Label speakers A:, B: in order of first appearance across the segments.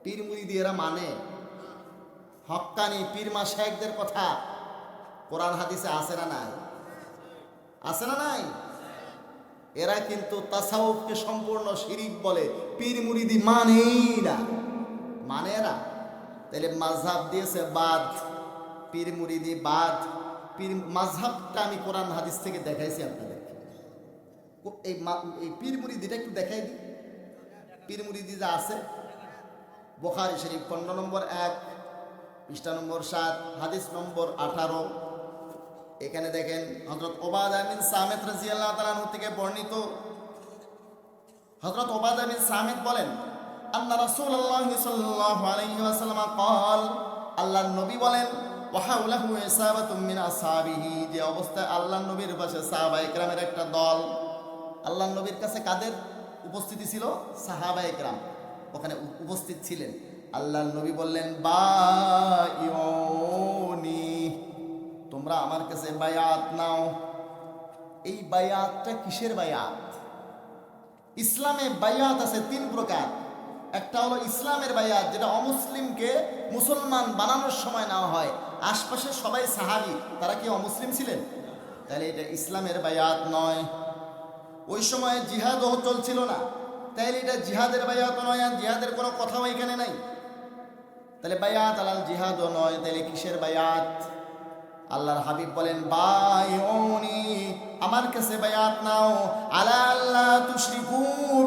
A: পীর মুরিদি এরা মানে হক্কানি পীর মাশায়েখদের কথা কোরআন হাদিসে আছে না নাই? আছে না নাই? এরা কিন্তু তাসাউফকে সম্পূর্ণ শিরিক বলে, পীর মুরিদি মানেই না। মানে এরা তাহলে মাযহাব দিয়েছে বাদ, পীর মুরিদি বাদ। পীর মাযহাবটা আমি কোরআন হাদিস থেকে দেখাইছি আপনাদেরকে। এই পীর মুরিদিটা একটু দেখাই দিই। পীর মুরিদি যা আছে বুখারী শরীফ 15 নম্বর 1, পৃষ্ঠা নম্বর 7, হাদিস নম্বর 18। এখানে দেখেন হযরত উবাদা বিন সামিত রাদিয়াল্লাহু তাআলা আনহু থেকে বর্ণিত। হযরত উবাদা বিন সামিত বলেন, আন্না রাসূলুল্লাহ সাল্লাল্লাহু আলাইহি ওয়াসাল্লাম قال, আল্লাহর নবী বলেন, ওয়া হাওলাহু ইসাবাতুম মিন আসহাবিহি, যে অবস্থায় আল্লাহর নবীর পাশে সাহাবায়ে কেরামের একটা দল। আল্লাহর নবীর কাছে কাদের উপস্থিতি ছিল? সাহাবায়ে কেরাম ওখানে উপস্থিত ছিলেন। আল্লাহর নবী বললেন, বায়ুনি, তোমরা আমার কাছে বায়াত নাও। এই বায়াতটা কিসের বায়াত? ইসলামে বায়াত আছে 3 প্রকার। একটা হলো ইসলামের বায়াত, যেটা অমুসলিমকে মুসলমান বানানোর সময় নেওয়া হয়। আশপাশে সবাই সাহাবী, তারা কি অমুসলিম ছিলেন? তাহলে এটা ইসলামের বায়াত নয়। ওই সময় জিহাদও চলছিল না, তাইলে এটা জিহাদের বায়াত নয়, আর জিহাদের কোনো কথাও এখানে নাই। তাহলে বায়াত আলাল জিহাদও নয়, তাহলে কিসের বায়াত? আল্লাহর হাবিব বলেন, বায়ুনি, আমার কাছে বায়াত নাও, আলা আল্লাহ তুশরিকু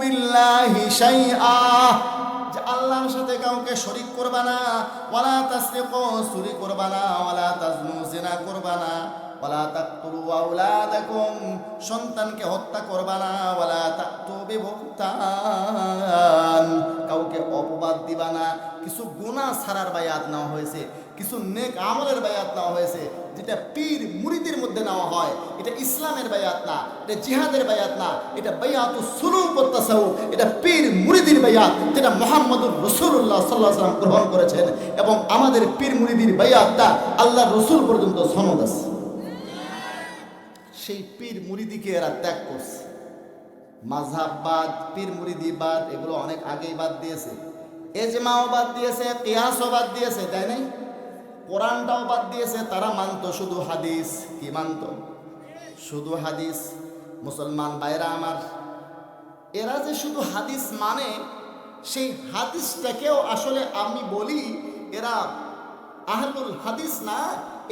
A: বিল্লাহি শাইআ, যে আল্লাহর সাথে কাউকে শরীক করবা না, ওয়ালা তাসরিকু, চুরি করবা না, ওয়ালা তাজনু, জিনা করবা না, ওয়ালা তাকতুলু আওলাদাকুম, সন্তানকে হত্যা করবা না, ওয়ালা তাকতু বিবুহতান, কাউকে অপবাদ দিবা না। কিছু গুনাহ ছাড়ার বায়াত নেওয়া হয়েছে, কিছু নেক আমলের বায়াত নেওয়া হয়েছে, যেটা পীর মুরিদের মধ্যে নেওয়া হয়। এটা ইসলামের বায়াত না, এটা জিহাদের বায়াত না, এটা বায়াতুস সুলুক ওয়াত তাসাউফ, এটা পীর মুরিদের বায়াত, যেটা মুহাম্মদুর রাসূলুল্লাহ সাল্লাল্লাহু আলাইহি ওয়াসাল্লাম গ্রহণ করেছেন। এবং আমাদের পীর মুরিদের বায়াতটা আল্লাহর রাসূল পর্যন্ত সনদ আছে। সেই পীর মুরিদিকে এরা ত্যাগ করছে। মাযহাব বাদ, পীর মুরিদি বাদ, এগুলো অনেক আগেই বাদ দিয়েছে। ইজমাও বাদ দিয়েছে, কিয়াসও বাদ দিয়েছে, তাই নাই? কোরআনটাও বাদ দিয়েছে। তারা মানতো শুধু হাদিস। কি মানতো? শুধু হাদিস। মুসলমান ভাইরা আমার, এরা যে শুধু হাদিস মানে, সেই হাদিসটাকেও আসলে আমি বলি এরা আহলুল হাদিস না,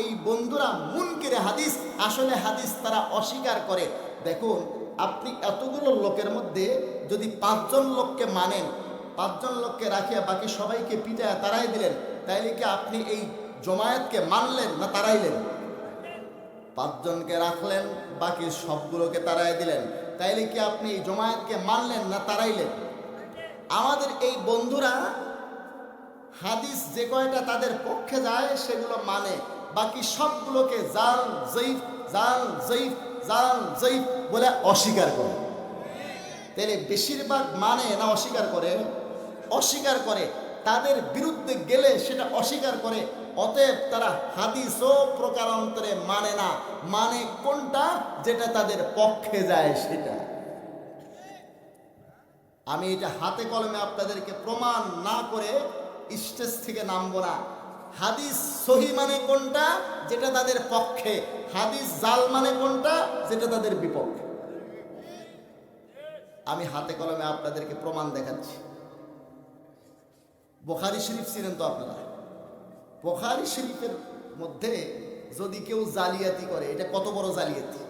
A: এই বন্ধুরা মুনকিরে হাদিস। আসলে হাদিস তারা অস্বীকার করে। দেখুন, আপনি এতগুলো লোকের মধ্যে যদি 5 জন লোককে মানেন, 5 জন লোককে রাখিয়া বাকি সবাইকে পিটায় তারাই দিলেন, তাইলে কি আপনি এই জমায়েতকে মানলেন না তারাইলেন? 5 জনকে রাখলেন, বাকি সবগুলোকে তারাই দিলেন, তাইলে কি আপনি এই জমায়েতকে মানলেন না তারাইলেন? আমাদের এই বন্ধুরা হাদিস যে কয়টা তাদের পক্ষে যায় সেগুলো মানে, বাকি সবগুলোকে জাল জয়ীফ, জাল জয়ীফ, জাল জয়ীফ বলে অস্বীকার করে। তাহলে বেশিরভাগ মানে না অস্বীকার করে? অস্বীকার করে। তাদের বিরুদ্ধে গেলে সেটা অস্বীকার করে। অতএব তারা হাদিসও প্রকারান্তরে মানে না, মানে কোনটা? যেটা তাদের পক্ষে যায় সেটা। আমি এটা হাতে কলমে আপনাদেরকে প্রমাণ না করে স্টেজ থেকে নামবো না। হাদিস সহি মানে কোনটা? যেটা তাদের পক্ষে। হাদিস জাল মানে কোনটা? যেটা তাদের বিপক্ষে। আমি হাতে কলমে আপনাদেরকে প্রমাণ দেখাচ্ছি। বুখারী শরীফ ছিলেন তো আপনারা? বুখারী শরীফের মধ্যে যদি কেউ জালিয়াতি করে, এটা কত বড় জালিয়াতি!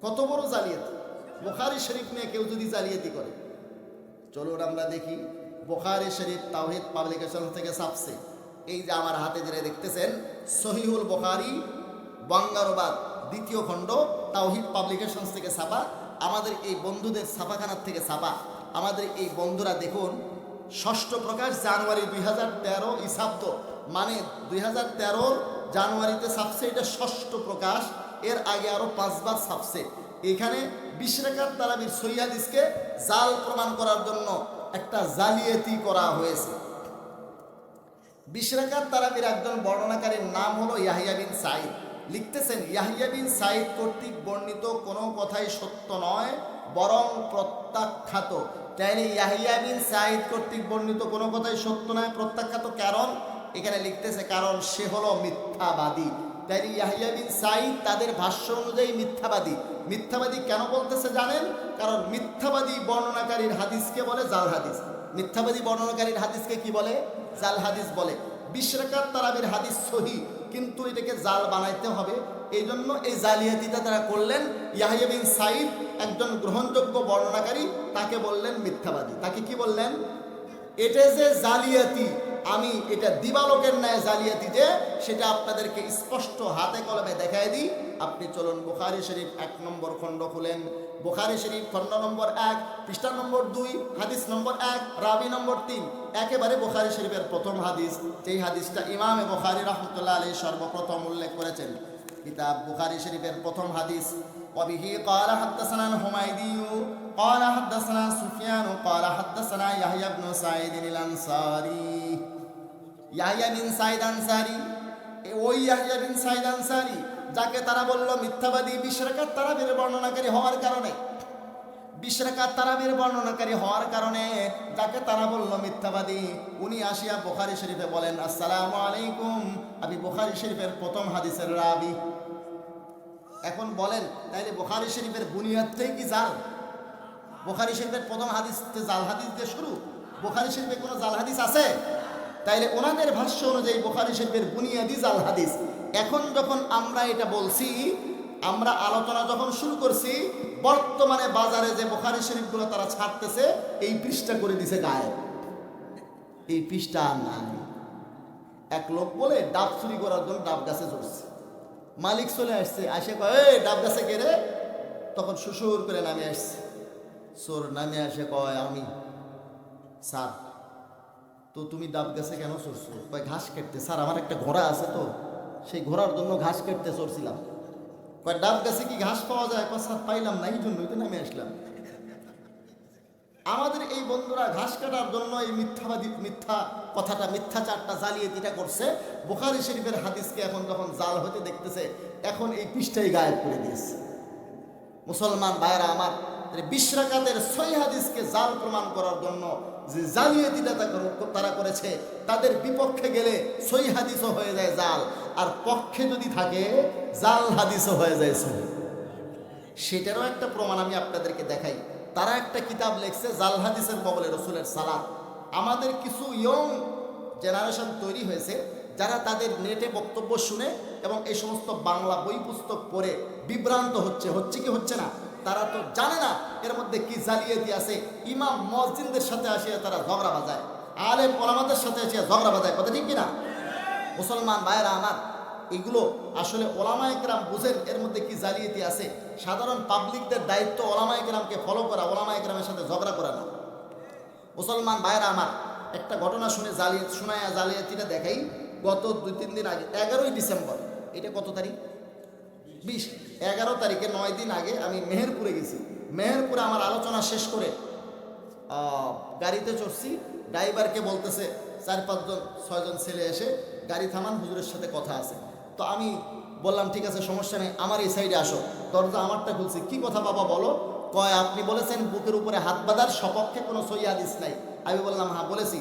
A: কত বড় জালিয়াতি! বুখারী শরীফ নিয়ে কেউ যদি জালিয়াতি করে, চলুন আমরা দেখি। বুখারী শরীফ তাওহীদ পাবলিকেশন থেকে ছাপছে। এই যে আমার হাতে যেটা দেখতেছেন, সহিহুল বুখারী বঙ্গানুবাদ 2য় খণ্ড, তাওহীদ পাবলিকেশন থেকে ছাপা। আমাদের এই বন্ধুদের ছাপাখানার থেকে ছাপা। আমাদের এই বন্ধুরা দেখুন, 6ষ্ঠ প্রকাশ জানুয়ারি 2013 ইসাব্দ, মানে 2013 জানুয়ারিতে ছাপছে। এটা 6ষ্ঠ প্রকাশ। এর আগে আরো 5 বার ছাপছে। এখানে 20 রাকাত তারাবির সহিহ হাদিসকে জাল প্রমাণ করার জন্য একটা জালিয়াতি করা হয়েছে। 20 রাকাত তারাবির একজন বর্ণনাকারীর নাম হলো ইয়াহইয়া বিন সাঈদ। লিখতেছেন, ইয়াহইয়া বিন সাঈদ কর্তৃক বর্ণিত কোনো কথাই সত্য নয়, বরং প্রত্যাখ্যাত। তাইলে ইয়াহিয়া বিন সাঈদ কর্তৃক বর্ণিত কোনো কথাই সত্য নয়, প্রত্যাখ্যাত। কারণ এখানে লিখতেছে কারণ সে হলো মিথ্যাবাদী। তাইলে ইয়াহিয়া বিন সাঈদ তাদের ভাষ্য অনুযায়ী মিথ্যাবাদী। মিথ্যাবাদী কেন বলতেছে জানেন? কারণ মিথ্যাবাদী বর্ণনাকারীর হাদিসকে বলে জাল হাদিস। মিথ্যাবাদী বর্ণনাকারীর হাদিসকে কি বলে? জাল হাদিস বলে। 20 রাকাত তারাবির হাদিস সহি, কিন্তু এটাকে জাল বানাইতে হবে। এই জন্য এই জালিয়াতিটা তারা করলেন। ইয়াহিয়া বিন সাঈদ একজন গ্রহণযোগ্য বর্ণনাকারী, তাকে বললেন মিথ্যাবাদী। তাকে কি বললেন? এটা যে জালিয়াতি, আমি এটা দিবালোকের ন্যায় জালিয়াতি যে, সেটা আপনাদেরকে স্পষ্ট হাতে কলমে দেখায় দিই। আপনি চলুন বুখারী শরীফ 1 নম্বর খণ্ড খুলেন। বুখারী শরীফ খণ্ড নম্বর 1, পৃষ্ঠা নম্বর 2, হাদিস নম্বর 1, রাবি নম্বর 3। একেবারে বুখারী শরীফের প্রথম হাদিস, যেই হাদিসটা ইমামে বুখারী রাহমাতুল্লাহ আলাইহি সর্বপ্রথম উল্লেখ করেছেন। কিতাব বুখারী শরীফের প্রথম হাদিস। وبه قال حدثنا الحميدي قال حدثنا سفيان قال حدثنا يحيى بن سعيد الأنصاري। ইয়াহিয়া বিন সাঈদ আনসারী, ওই ইয়াহিয়া বিন সাঈদ আনসারী যাকে তারা বলল মিথ্যাবাদী 20 রাকাত তারাবির বর্ণনাকারী হওয়ার কারণে, 20 রাকাত তারাবির বর্ণনাকারী হওয়ার কারণে যাকে তারা বলল মিথ্যাবাদী, উনি আসিয়া বুখারী শরীফে বলেন আসসালামু আলাইকুম, আমি বুখারী শরীফের প্রথম হাদিসের রাবি। এখন বলেন তাইলে বুখারী শরীফের বুনিয়াদটাই কি জাল? বুখারী শরীফের প্রথম হাদিস জাল হাদিস দিয়ে শুরু। বুখারী শরীফে কোনো জাল হাদিস আছে? তাইলে ওনাদের ভাষ্য অনুযায়ী বুখারী শরীফের বুনিয়াদি জাল হাদিস। এখন যখন আমরা এটা বলছি, আমরা আলোচনা যখন শুরু করছি, বর্তমানে বাজারে যে বুখারী শরীফগুলো তারা ছাড়তেছে, এই পৃষ্ঠা করে দিছে গায়ে, এই পৃষ্ঠা আর নাই। এক লোক বলে ডাব চুরি করার জন্য ডাব গাছে চড়ছে, মালিক চলে আসছে, আসে কয় এই ডাব গাছে কে রে? তখন সুসুর করে নামে আসছে চোর, নামে আসে কয় আমি। স্যার তো তুমি ডাব গাছে কেন চড়ছো? কয় ঘাস কাটতে। স্যার আমার একটা ঘোড়া আছে তো, সেই ঘোড়ার জন্য ঘাস কাটতে চড়ছিলাম। কয় ডাব গাছে কি ঘাস পাওয়া যায়? কয় স্যার পাইলাম না, এই জন্যই তো নামে আসলাম। আমাদের এই বন্ধুরা ঘাস কাটার জন্য এই মিথ্যাবাদী মিথ্যা কথাটা, মিথ্যাচারটা, জালিয়াতিটা করছে। বুখারী শরীফের হাদিসকে এখন যখন জাল হতে দেখতেছে, এখন এই পৃষ্ঠাই গায়েব করে দিয়েছে। মুসলমান ভাইরা আমার, 20 রাকাতের সহিহ হাদিসকে জাল প্রমাণ করার জন্য যে জালিয়াতিটা তারা করেছে, তাদের বিপক্ষে গেলে সহিহ হাদিসও হয়ে যায় জাল, আর পক্ষে যদি থাকে জাল হাদিসও হয়ে যায় সহিহ। সেটারও একটা প্রমাণ আমি আপনাদেরকে দেখাই। তারা একটা কিতাব লিখছে জাল হাদিসের কবলে রসুলের সালাত। আমাদের কিছু ইয়ং জেনারেশন তৈরি হয়েছে, যারা তাদের নেটে বক্তব্য শুনে এবং এই সমস্ত বাংলা বই পুস্তক পড়ে বিভ্রান্ত হচ্ছে কি হচ্ছে না? তারা তো জানে না এর মধ্যে কি জালিয়াতি আছে। ইমাম মুয়াজ্জিনদের সাথে আসিয়া তারা ঝগড়া বাজায়, আলেম ওলামাদের সাথে আসিয়া ঝগড়া বাজায়, কথা ঠিক কিনা? মুসলমান ভাইরা আমার, এগুলো আসলে ওলামায়ে কেরাম বুঝেন এর মধ্যে কি জালিয়াতি আছে। সাধারণ পাবলিকদের দায়িত্ব ওলামায়ে কেরামকে ফলো করা, ওলামায়ে কেরামের সাথে ঝগড়া করা না। মুসলমান ভাইরা আমার, একটা ঘটনা শুনে জালিয়াতিটা দেখাই। গত 2-3 দিন আগে, 11ই ডিসেম্বর, এটা কত তারিখ? 20, 11 তারিখে 9 দিন আগে আমি মেহেরপুরে গেছি। মেহেরপুরে আমার আলোচনা শেষ করে গাড়িতে চড়ছি, ড্রাইভারকে বলতেছে 4-5 জন 6 জন ছেলে এসে গাড়ি থামান, হুজুরের সাথে কথা আছে। তো আমি বললাম ঠিক আছে, সমস্যা নেই, আমার এই সাইডে আসো। দরজা আমারটা খুলছি। কি কথা বাবা বলো? কয় আপনি বলেছেন বুকের উপরে হাত বাঁধার সপক্ষে কোনো সহিহ হাদিস নাই। আমি বললাম হ্যাঁ বলেছি।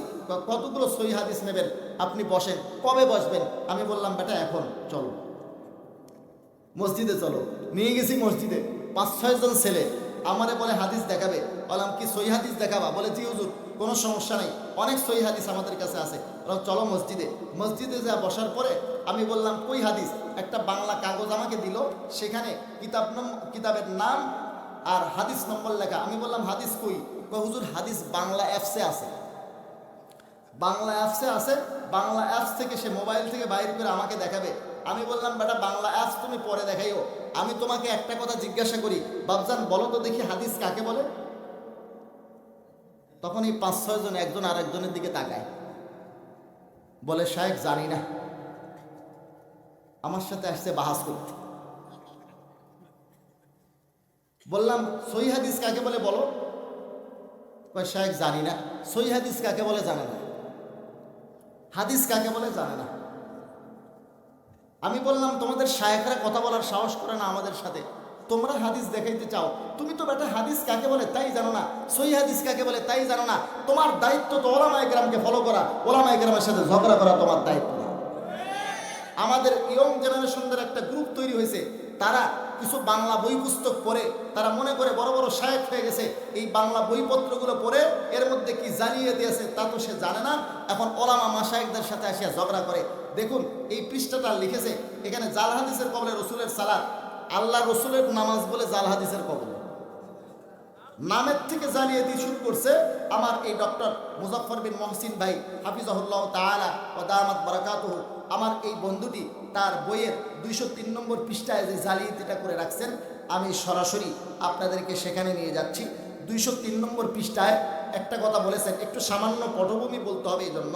A: কতগুলো সহিহ হাদিস নেবেন? আপনি বসেন। কবে বসবেন? আমি বললাম বেটা এখন চলো, মসজিদে চলো। নিয়ে গেছি মসজিদে, 5-6 জন ছেলে আমারে বলে হাদিস দেখাবে। বললাম কি সহিহ হাদিস দেখাবা? বলে জি হুজুর, কোনো সমস্যা নেই, অনেক সহিহ হাদিস আমাদের কাছে আছে। চলো মসজিদে। মসজিদে যা বসার পরে আমি বললাম কই হাদিস? একটা বাংলা কাগজ আমাকে দিল, সেখানে কিতাবের নাম আর হাদিস নম্বর লেখা। আমি বললাম হাদিস কই? হুজুর হাদিস বাংলা অ্যাপসে আছে। বাংলা অ্যাপসে আছে, বাংলা অ্যাপস থেকে সে মোবাইল থেকে বাইর করে আমাকে দেখাবে। আমি বললাম বেটা বাংলা অ্যাপস তুমি পরে দেখাইও, আমি তোমাকে একটা কথা জিজ্ঞাসা করি, বাবজান বলো তো দেখি হাদিস কাকে বলে? তখন এই 5-6 জন একজন আরেকজনের দিকে তাকায়, বলে শায়েখ জানি না। আমার সাথে আসছে বাহাস করতে। বললাম সহিহ হাদিস কাকে বলে বলো? কয় শায়েখ জানি না। সহিহ হাদিস কাকে বলে জানে না, হাদিস কাকে বলে জানে না। আমি বললাম তোমাদের শায়েখরা কথা বলার সাহস করে না আমাদের সাথে? তোমরা হাদিস দেখাইতে চাও, তুমি তো বেটা হাদিস কাকে বলে তাই জানো না, সহি হাদিস কাকে বলে তাই জানো না। তোমার দায়িত্ব তো ওলামায়ে কেরামকে ফলো করা, ওলামায়ে কেরামের সাথে ঝগড়া করা তোমার দায়িত্ব না। আমাদের ইয়ং জেনারেশনদের একটা গ্রুপ তৈরি হয়েছে, তারা কিছু বাংলা বই পুস্তক পড়ে তারা মনে করে বড় বড় শায়েখ হয়ে গেছে, এই বাংলা বইপত্রগুলো পড়ে এর মধ্যে কি জ্বালিয়ে দিয়েছে তা তো সে জানে না। এখন ওলামা মাশায়েখদের সাথে আসিয়া ঝগড়া করে। দেখুন এই পৃষ্ঠাটা লিখেছে, এখানে জাল হাদিসের কবলে রসুলের সালাত, আল্লাহ রসুলের নামাজ বলে জাল হাদিসের কবলে নামের থেকে জালিয়ে দিয়ে শুরু করছে আমার এই ডক্টর মুজাফফর বিন মহসিন ভাই হাফিজাহুল্লাহ তাআলা ওয়া দামাত বারাকাতুহু। আমার এই বন্ধুটি তার বইয়ের 203 নম্বর পৃষ্ঠায় যে জালিয়াতিটা করে রাখছেন, আমি সরাসরি আপনাদেরকে সেখানে নিয়ে যাচ্ছি। 203 নম্বর পৃষ্ঠায় একটা কথা বলেছেন, একটু সামান্য পটভূমি বলতে হবে এই জন্য।